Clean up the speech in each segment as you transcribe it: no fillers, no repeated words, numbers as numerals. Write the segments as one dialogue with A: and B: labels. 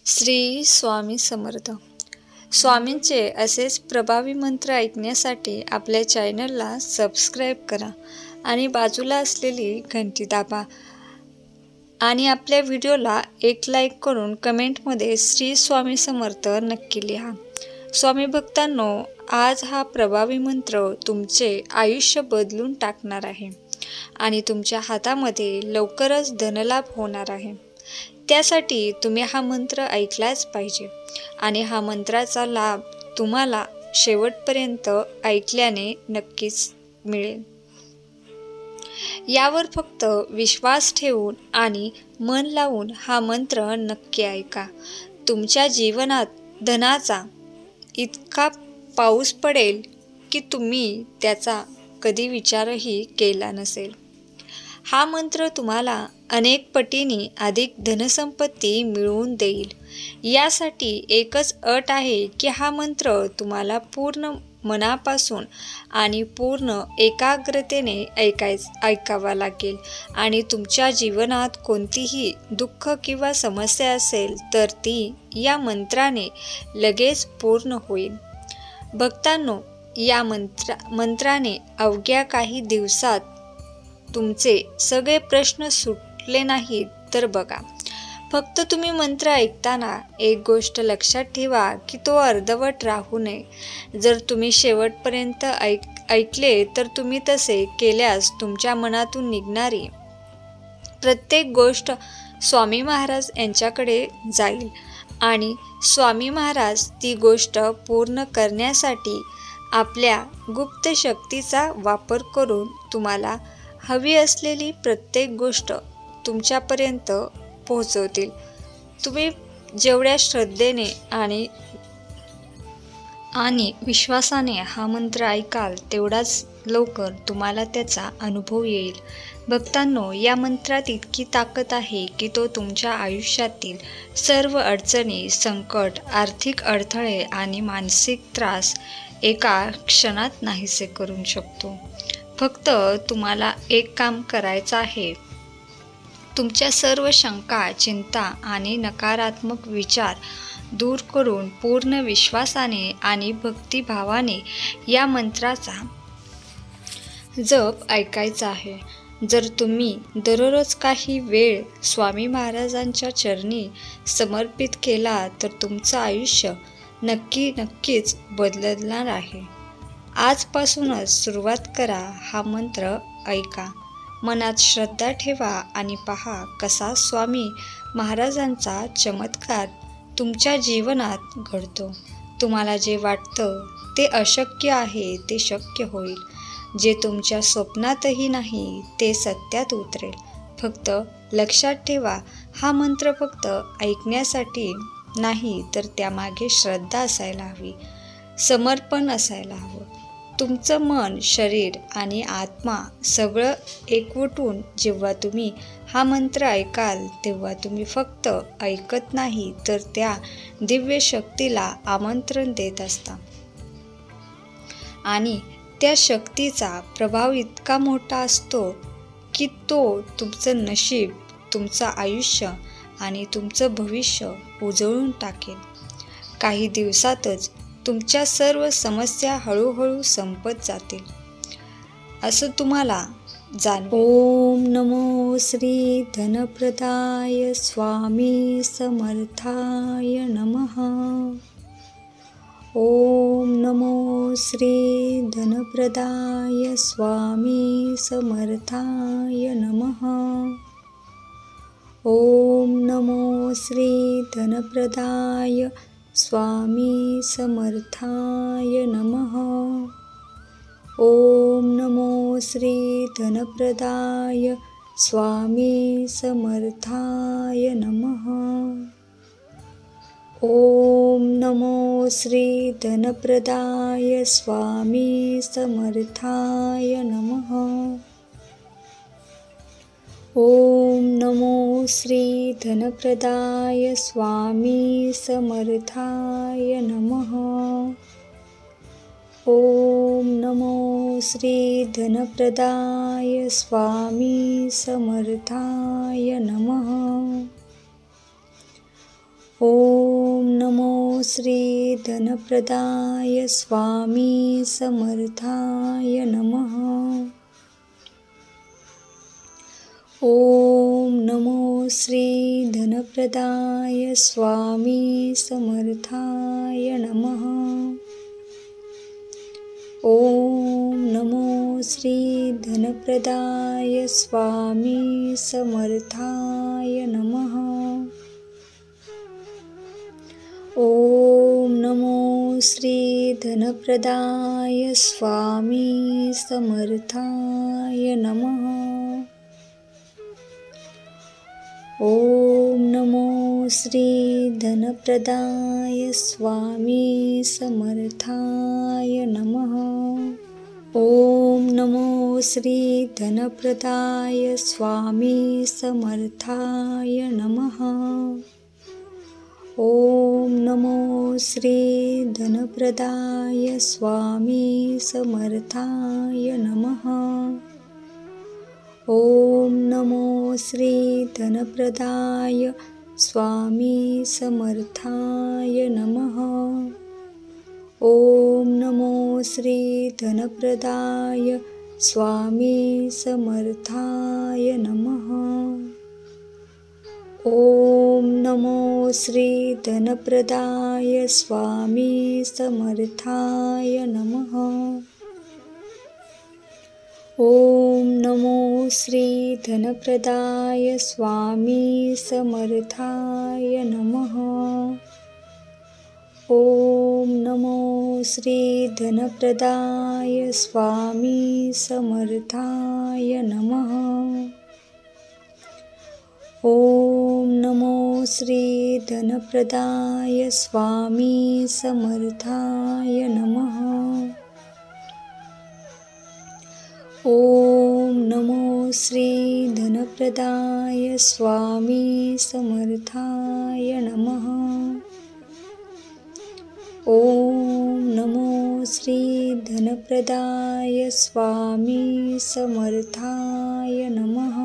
A: श्री स्वामी समर्थ. स्वामींचे असेच प्रभावी मंत्र ऐकण्यासाठी आपल्या चॅनलला सबस्क्राईब करा आणि बाजूला असलेली घंटी दाबा आणि आपल्या व्हिडिओला एक लाईक करून कमेंटमध्ये श्री स्वामी समर्थ नक्की लिहा. स्वामी भक्तांनो, आज हा प्रभावी मंत्र तुमचे आयुष्य बदलून टाकणार आहे आणि तुमच्या हातामध्ये लवकरच धनलाभ होणार आहे. त्यासाठी तुम्ही हा मंत्र ऐकलाच पाहिजे आणि हा मंत्राचा लाभ तुम्हाला शेवटपर्यंत ऐकल्याने नक्कीच मिळेल. यावर फक्त विश्वास ठेवून आणि मन लावून हा मंत्र नक्की ऐका. तुमच्या जीवनात धनाचा इतका पाऊस पडेल की तुम्ही त्याचा कधी विचारही केला नसेल. हा मंत्र तुम्हाला अनेक पटीने अधिक धनसंपत्ती मिळवून देईल. यासाठी एकच अट आहे की हा मंत्र तुम्हाला पूर्ण मनापासून आणि पूर्ण एकाग्रतेने ऐकावा लागेल आणि तुमच्या जीवनात कोणतीही दुःख किंवा समस्या असेल तर ती या मंत्राने लगेच पूर्ण होईल. भक्तांनो, या मंत्राने अवघ्या काही दिवसात तुमचे सगळे प्रश्न सुटले नाहीत तर बघा. फक्त तुम्ही मंत्र ऐकताना एक गोष्ट लक्षात ठेवा की तो अर्धवट राहू नये. जर तुम्ही शेवटपर्यंत ऐकले तर तुम्ही तसे केल्यास तुमच्या मनातून निघणारी प्रत्येक गोष्ट स्वामी महाराज यांच्याकडे जाईल आणि स्वामी महाराज ती गोष्ट पूर्ण करण्यासाठी आपल्या गुप्त शक्तीचा वापर करून तुम्हाला हवी असलेली प्रत्येक गोष्ट तुमच्यापर्यंत पोहोचवतील. तुम्ही जेवढ्या श्रद्धेने आणि विश्वासाने हा मंत्र ऐकाल तेवढाच लवकर तुम्हाला त्याचा अनुभव येईल. भक्तांनो, या मंत्रात इतकी ताकद आहे की तो तुमच्या आयुष्यातील सर्व अडचणी, संकट, आर्थिक अडथळे आणि मानसिक त्रास एका क्षणात नाहीसे करू शकतो. फक्त तुम्हाला एक काम करायचं आहे. तुमच्या सर्व शंका, चिंता आणि नकारात्मक विचार दूर करून पूर्ण विश्वासाने आणि भक्तिभावाने या मंत्राचा जप ऐकायचा आहे. जर तुम्ही दररोज काही वेळ स्वामी महाराजांच्या चरणी समर्पित केला तर तुमचं आयुष्य नक्कीच बदलणार आहे. आजपासूनच सुरुवात करा. हा मंत्र ऐका, मनात श्रद्धा ठेवा आणि पहा कसा स्वामी महाराजांचा चमत्कार तुमच्या जीवनात घडतो. तुम्हाला जे वाटतं ते अशक्य आहे ते शक्य होईल. जे तुमच्या स्वप्नातही नाही ते सत्यात उतरेल. फक्त लक्षात ठेवा, हा मंत्र फक्त ऐकण्यासाठी नाही तर त्यामागे श्रद्धा असायला हवी, समर्पण असायला हवं. तुमचं मन, शरीर आणि आत्मा सगळं एकवटून जेव्हा तुम्ही हा मंत्र ऐकाल तेव्हा तुम्ही फक्त ऐकत नाही तर त्या दिव्य शक्तीला आमंत्रण देत असता आणि त्या शक्तीचा प्रभाव इतका मोठा असतो की तो तुमचं नशीब, तुमचं आयुष्य आणि तुमचं भविष्य उजळून टाकेल. काही दिवसातच तुमच्या सर्व समस्या हळूहळू संपत जातील असं तुम्हाला जाणवेल. ओम नमो श्री धनप्रदाय स्वामी समर्थाय नमः. ओम नमो श्री धनप्रदाय स्वामी समर्थाय नमः. ओम नमो श्री धनप्रदाय स्वामी समर्थाय नमः. ओम नमो श्री धनप्रदाय स्वामी समर्थाय नमः. ओम नमो श्री धनप्रदाय स्वामी समर्थाय नमः. ओम नमो श्री धनप्रदाय स्वामी समर्थाय नमः. ओम नमो श्री धनप्रदाय स्वामी समर्थाय नमः. ओम श्री धनप्रदाय स्वामी समर्थाय नमः। ओम नमो श्री धनप्रदाय स्वामी समर्थाय नमः। ओम नमो श्री धनप्रदाय स्वामी समर्थाय नमः। ओम नमो श्री धनप्रदाय स्वामी समर्थाय नमः। ओम नमो श्री धनप्रदाय स्वामी समर्थाय नमः। ओम नमो श्री धनप्रदाय स्वामी समर्थाय नमः। ओम नमो श्री धनप्रदाय स्वामी समर्थाय नमः। ओम नमो श्री धनप्रदाय स्वामी समर्थाय नमः। ओम नमो श्री धनप्रदाय स्वामी समर्थाय नमः। ओम नमो श्री धनप्रदाय स्वामी समर्थाय नमः। ओम नमो श्री धनप्रदाय स्वामी समर्थाय नमः। ओम नमो श्री धनप्रदाय स्वामी समर्थाय नमः। ओम नमो श्री धनप्रदाय स्वामी समर्थाय नमः। ओम नमो श्री धनप्रदाय स्वामी समर्थाय नमः। ओम नमो श्री धनप्रदाय स्वामी समर्थाय नमः।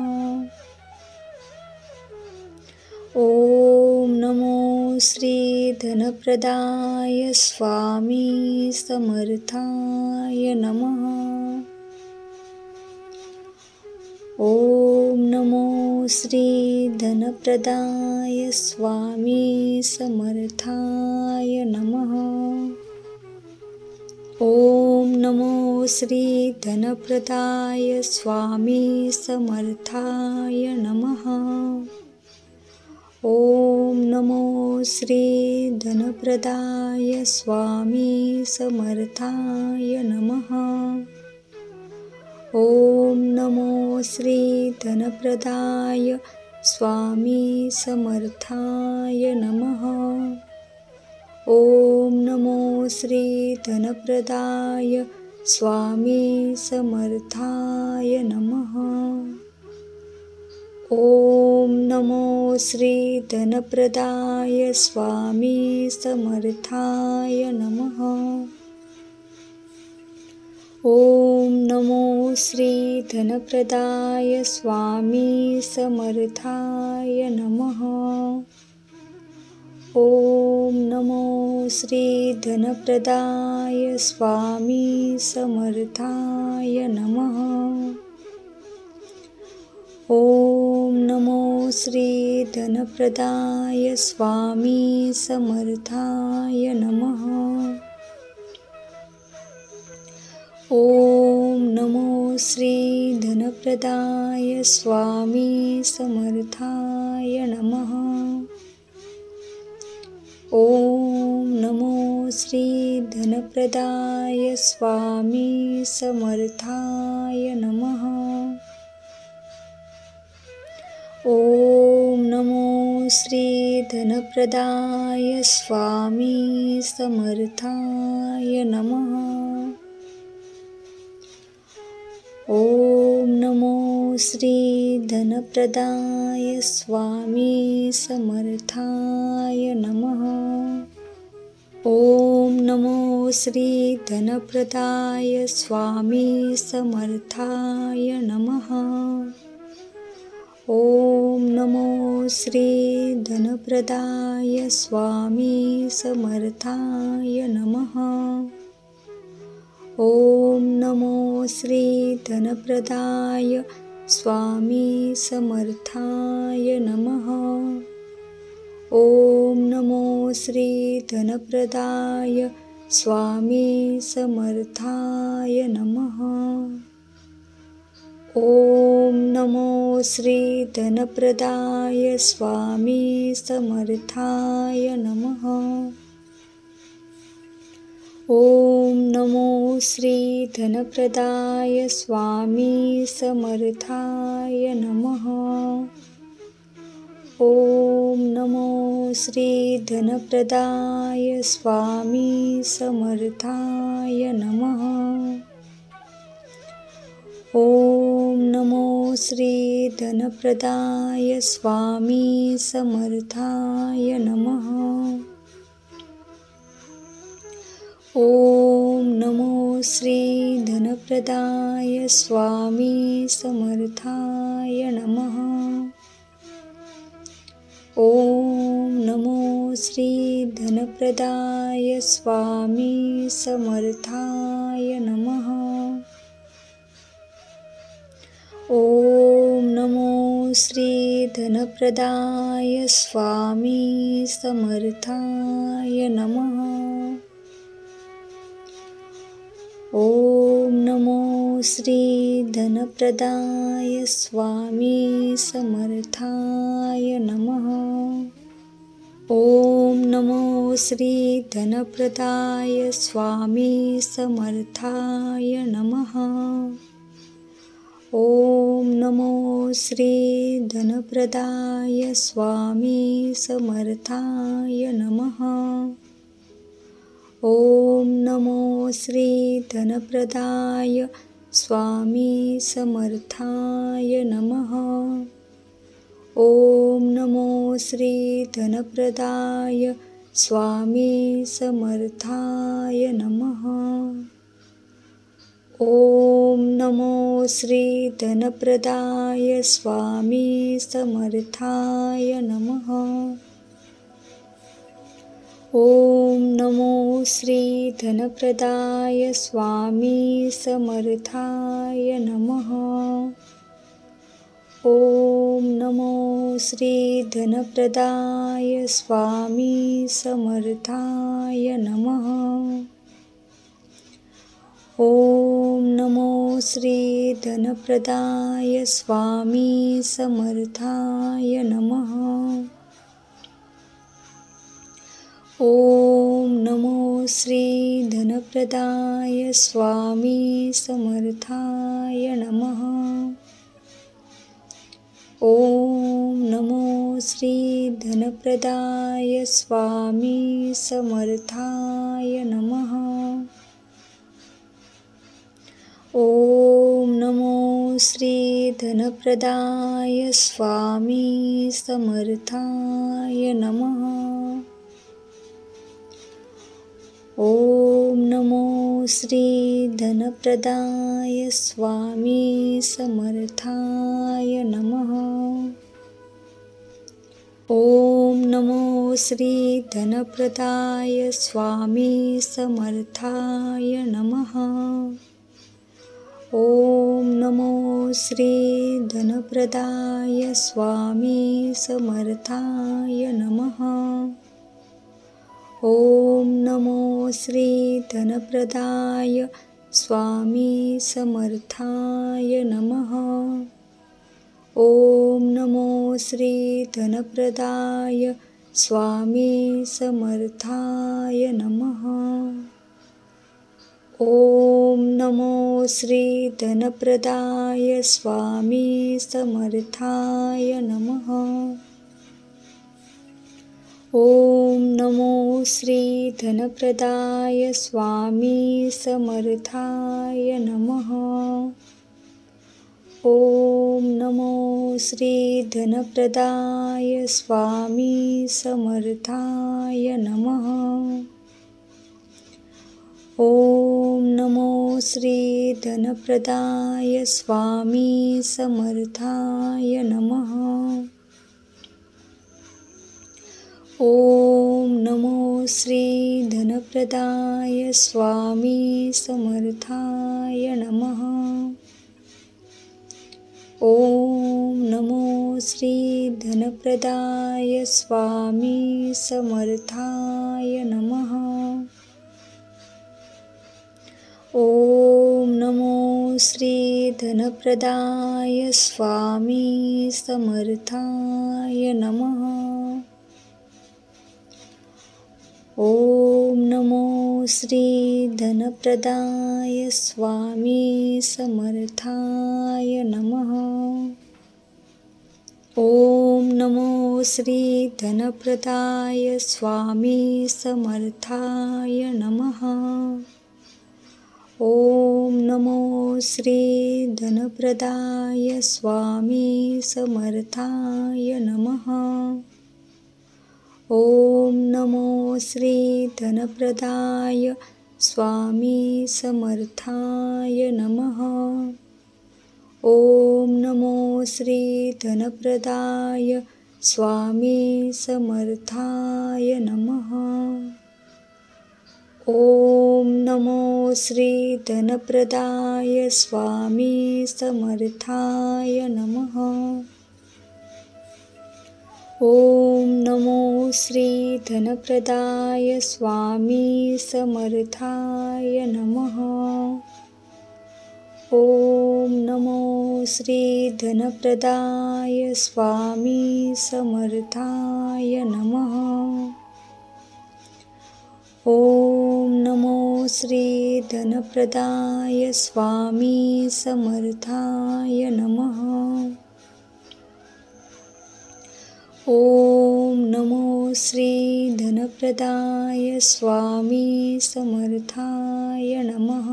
A: ओम नमो श्री धनप्रदाय स्वामी समर्थाय नमः। ओम नमो श्री धनप्रदाय स्वामी समर्थाय नमः। ओम नमो श्री धनप्रदाय स्वामी समर्थाय नमः। ओम नमो श्री धनप्रदाय स्वामी समर्थाय नमः। ओम नमो श्री धनप्रदाय स्वामी समर्थाय नमः। ओम नमो श्री धनप्रदाय स्वामी समर्थाय नमः। ओम नमो श्री धनप्रदाय स्वामी समर्थाय नमः। ओम नमो श्री धनप्रदाय स्वामी समर्थाय नमः। ओम नमो श्री धनप्रदाय स्वामी समर्थाय नमः। ओम नमो श्री धनप्रदाय स्वामी समर्थाय नमः। ओम नमो श्री धनप्रदाय स्वामी समर्थाय नमः। ओम नमो श्री धनप्रदाय स्वामी समर्थाय नमः। ओम नमो श्री धनप्रदाय स्वामी समर्थाय नमः। ओम नमो श्री धनप्रदाय स्वामी समर्थाय नमः। ओम नमो श्री धनप्रदाय स्वामी समर्थाय नमः। ओम नमो श्री धनप्रदाय स्वामी समर्थाय नमः। ओम नमो श्री धनप्रदाय स्वामी समर्थाय नमः। ओम नमो श्री धनप्रदाय स्वामी समर्थाय नमः। ओम नमो श्री धनप्रदाय स्वामी समर्थाय नमः। ओम नमो श्री धनप्रदाय स्वामी समर्थाय नमः। ओम नमो श्री धनप्रदाय स्वामी समर्थाय नमः। ओम नमो श्री धनप्रदाय स्वामी समर्थाय नमः। ओम नमो श्री धनप्रदाय स्वामी समर्थाय नमः। ओम नमो श्री धनप्रदाय स्वामी समर्थाय नमः। ओम नमो श्री धनप्रदाय स्वामी समर्थाय नमः। ओम नमो श्री धनप्रदाय स्वामी समर्थाय नमः। ओम नमो श्री धनप्रदाय स्वामी समर्थाय नमः। ओम नमो श्री धनप्रदाय स्वामी समर्थाय नमः। ओम नमो श्री धनप्रदाय स्वामी समर्थाय नमः। ओम नमो श्री धनप्रदाय स्वामी समर्थाय नमः। ओम नमो श्री धनप्रदाय स्वामी समर्थाय नमः। ओम नमो श्री धनप्रदाय स्वामी समर्थाय नमः। ओम नमो श्री धनप्रदाय स्वामी समर्थाय नमः। ओम नमो श्री धनप्रदाय स्वामी समर्थाय नमः। ओम नमो श्री धनप्रदाय स्वामी समर्थाय नमः। ओम नमो श्री धनप्रदाय स्वामी समर्थाय नमः। ओम नमो श्री धनप्रदाय स्वामी समर्थाय नमः। ओम नमो श्री धनप्रदाय स्वामी समर्थाय नमः। ओम नमो श्री धनप्रदाय स्वामी समर्थाय नमः। ओम नमो श्री धनप्रदाय स्वामी समर्थाय नमः। ओम नमो श्री धनप्रदाय स्वामी समर्थाय नमः। ओम नमो श्री धनप्रदाय स्वामी समर्थाय नमः। ओम नमो श्री धनप्रदाय स्वामी समर्थाय नमः। ओम नमो श्री धनप्रदाय स्वामी समर्थाय नमः। ओम नमो श्री धनप्रदाय स्वामी समर्थाय नमः। ओम नमो श्री धनप्रदाय स्वामी समर्थाय नमः। ओम नमो श्री धनप्रदाय स्वामी समर्थाय नमः। ओम नमो श्री धनप्रदाय स्वामी समर्थाय नमः। ओम नमो श्री धनप्रदाय स्वामी समर्थाय नमः। ओम नमो श्री धनप्रदाय स्वामी समर्थाय नमः। ओम नमो श्री धनप्रदाय स्वामी समर्थाय नमः। ओम नमो श्री धनप्रदाय स्वामी समर्थाय नमः। ओम नमो श्री धनप्रदाय स्वामी समर्थाय नमः। ओम नमो श्री धनप्रदाय स्वामी समर्थाय नमः। ओम नमो श्री धनप्रदाय स्वामी समर्थाय नमः। ओम नमो श्री धनप्रदाय स्वामी समर्थाय नमः। ओम नमो श्री धनप्रदाय स्वामी समर्थाय नमः। ओम नमो श्री धनप्रदाय स्वामी समर्थाय नमः। ओम नमो श्री धनप्रदाय स्वामी समर्थाय नमः।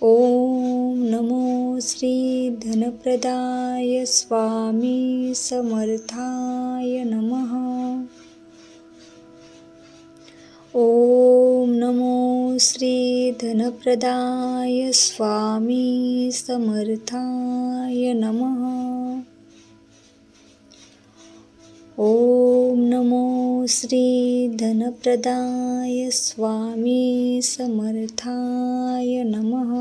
A: ओम नमो श्री धनप्रदाय स्वामी समर्थाय नमः। ओम नमो श्री धनप्रदाय स्वामी समर्थाय नमः। ओम नमो श्री धनप्रदाय स्वामी समर्थाय नमः।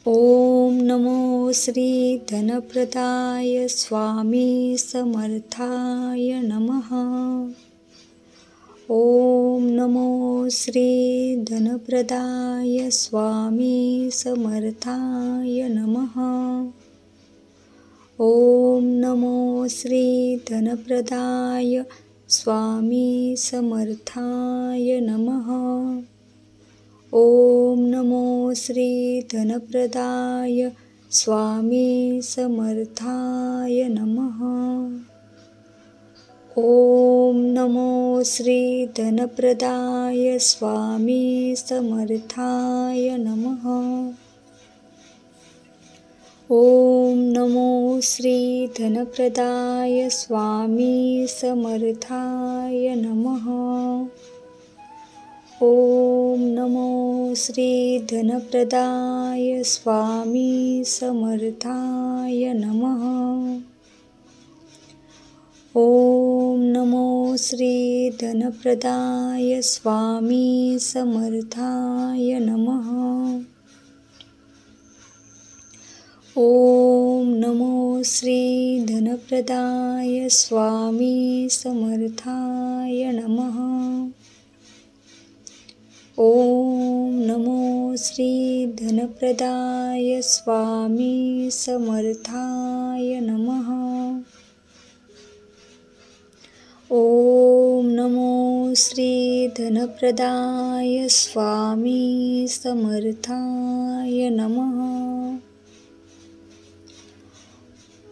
A: ओम नमो श्री धनप्रदाय स्वामी समर्थाय नमः। ओम नमो श्री धनप्रदाय स्वामी समर्थाय नमः। ओम नमो श्री धनप्रदाय स्वामी समर्थाय नमः। ओम नमो श्री धनप्रदाय स्वामी समर्थाय नमः। ओम नमो श्री धनप्रदाय स्वामी समर्थाय नमः। ओम नमो श्री धनप्रदाय स्वामी समर्थाय नमः। ओम नमो श्री धनप्रदाय स्वामी समर्थाय नमः। ओम नमो श्री धनप्रदाय स्वामी समर्थाय नमः। ओम नमो श्री धनप्रदाय स्वामी समर्थाय नमः। ओम नमो श्री धनप्रदाय स्वामी समर्थाय नमः। ओम नमो श्री धनप्रदाय स्वामी समर्थाय नमः।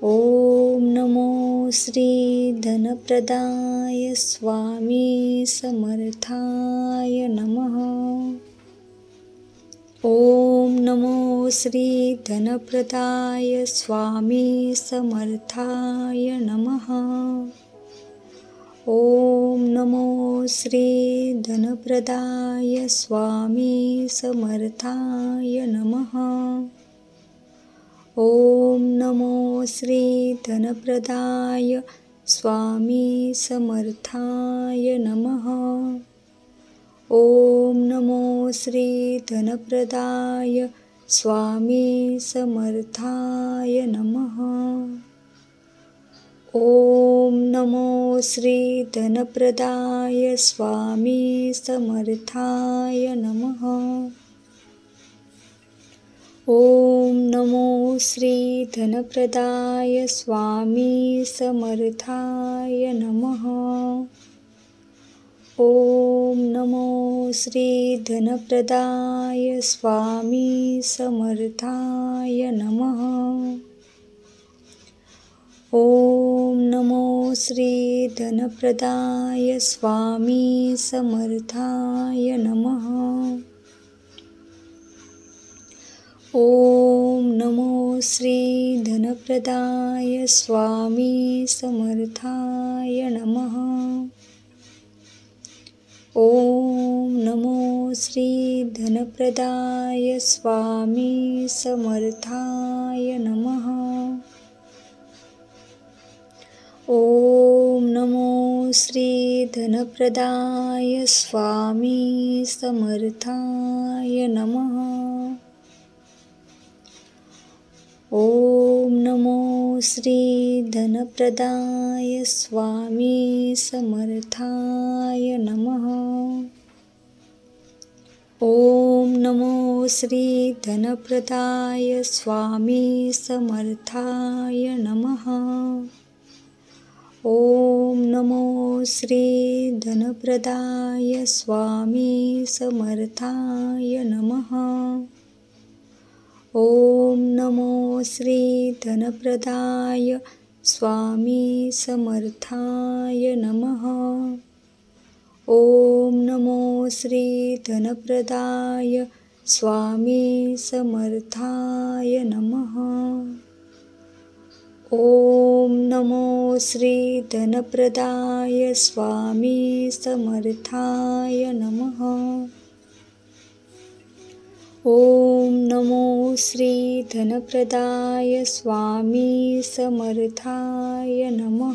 A: ओम नमो श्री धनप्रदाय स्वामी समर्थाय नमः। ओम नमो श्री धनप्रदाय स्वामी समर्थाय नमः। ओम नमो श्री धनप्रदाय स्वामी समर्थाय नमः। ओम नमो श्री धनप्रदाय स्वामी समर्थाय नमः। ओम नमो श्री धनप्रदाय स्वामी समर्थाय नमः। ओम नमो श्री धनप्रदाय स्वामी समर्थाय नमः। ओम नमो श्री धनप्रदाय स्वामी समर्थाय नमः। ओम नमो श्री धनप्रदाय स्वामी समर्थाय नमः। ओम नमो श्री धनप्रदाय स्वामी समर्थाय नमः। ओम नमो श्री धनप्रदाय स्वामी समर्थाय नमः। ओम नमो श्री धनप्रदाय स्वामी समर्थाय नमः। ओम नमो श्री धनप्रदाय स्वामी समर्थाय नमः। ओम नमो श्री धनप्रदाय स्वामी समर्थाय नमः। ओम नमो श्री धनप्रदाय स्वामी समर्थाय नमः। ओम नमो श्री धनप्रदाय स्वामी समर्थाय नमः। ओम नमो श्री धनप्रदाय स्वामी समर्थाय नमः। ओम नमो श्री धनप्रदाय स्वामी समर्थाय नमः। ओम नमो श्री धनप्रदाय स्वामी समर्थाय नमः। ओम नमो श्री धनप्रदाय स्वामी समर्थाय नमः।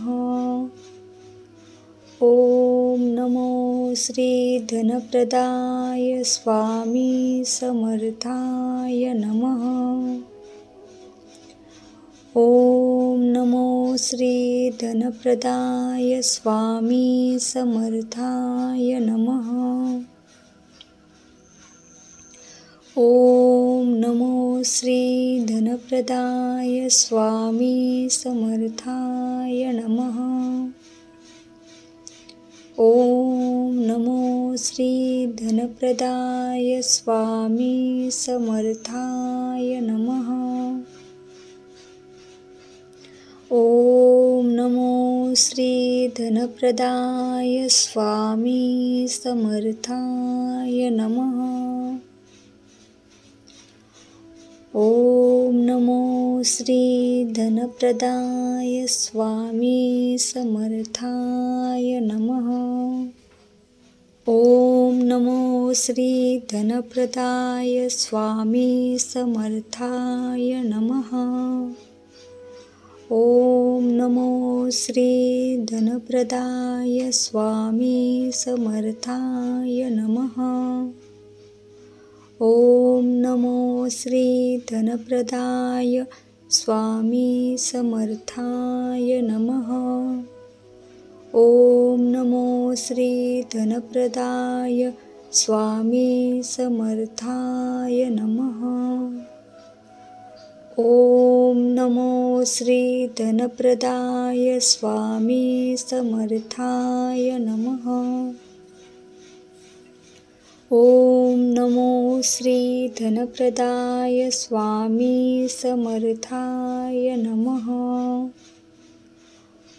A: ओम नमो श्री धनप्रदाय स्वामी समर्थाय नमः। ओम नमो श्री धनप्रदाय स्वामी समर्थाय नमः। ओम नमो श्री धनप्रदाय स्वामी समर्थाय नमः। ओम नमो श्री धनप्रदाय स्वामी समर्थाय नमः। ओम नमो श्री धनप्रदाय स्वामी समर्थाय नमः। ओम नमो श्री धनप्रदाय स्वामी समर्थाय नमः। ओम नमो श्री धनप्रदाय स्वामी समर्थाय नमः। ओम नमो श्री धनप्रदाय स्वामी समर्थाय नमः। ओम नमो श्री धनप्रदाय स्वामी समर्थाय नमः। ओम नमो श्री धनप्रदाय स्वामी समर्थाय नमः। ओम नमो श्री धनप्रदाय स्वामी समर्थाय नमः। ओम नमो श्री धनप्रदाय स्वामी समर्थाय नमः।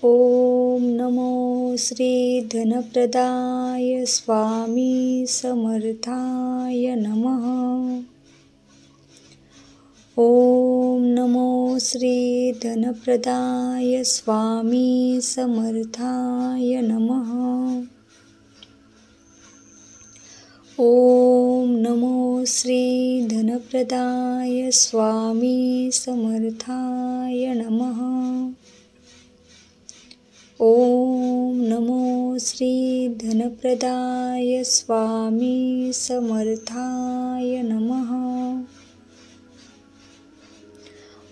A: ओम नमो श्री धनप्रदाय स्वामी समर्थाय नमः। ओम नमो श्री धनप्रदाय स्वामी समर्थाय नमः। ओम नमो श्री धनप्रदाय स्वामी समर्थाय नमः। ओम नमो श्री धनप्रदाय स्वामी समर्थाय नमः।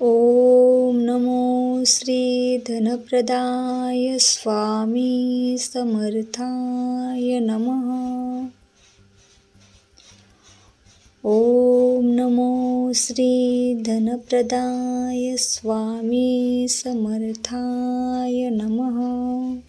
A: ओम नमो श्री धनप्रदाय स्वामी समर्थाय नमः। ओम नमो श्री धनप्रदाय स्वामी समर्थाय नमः।